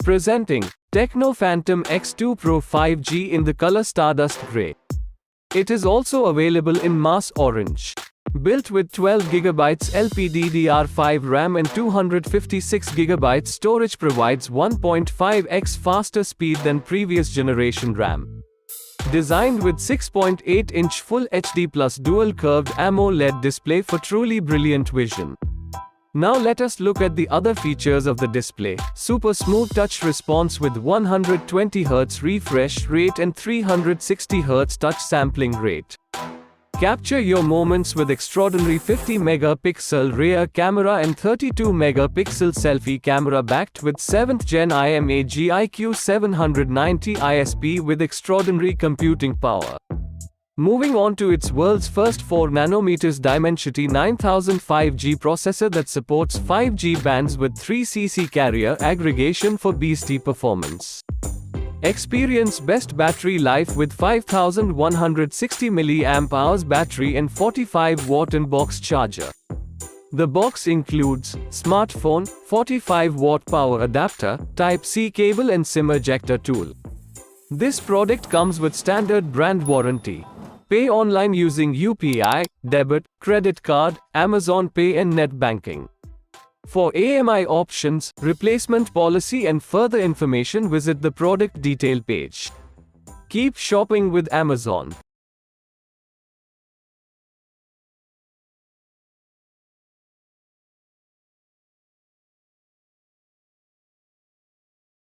Presenting Tecno Phantom X2 Pro 5G in the color Stardust Grey. It is also available in mass orange. Built with 12GB LPDDR5 RAM and 256GB storage, provides 1.5x faster speed than previous generation RAM. Designed with 6.8-inch Full HD plus Dual Curved AMOLED display for truly brilliant vision. Now let us look at the other features of the display. Super smooth touch response with 120Hz refresh rate and 360Hz touch sampling rate. Capture your moments with extraordinary 50MP rear camera and 32MP selfie camera, backed with 7th Gen IMAGIQ 790 ISP with extraordinary computing power. Moving on to its world's first 4nm Dimensity 9000 5G processor that supports 5G bands with 3cc carrier aggregation for beasty performance. Experience best battery life with 5160 mAh battery and 45W in-box charger. The box includes smartphone, 45W power adapter, Type-C cable and SIM ejector tool. This product comes with standard brand warranty. Pay online using UPI, debit, credit card, Amazon Pay and net banking. For AMI options, replacement policy and further information, visit the product detail page. Keep shopping with Amazon.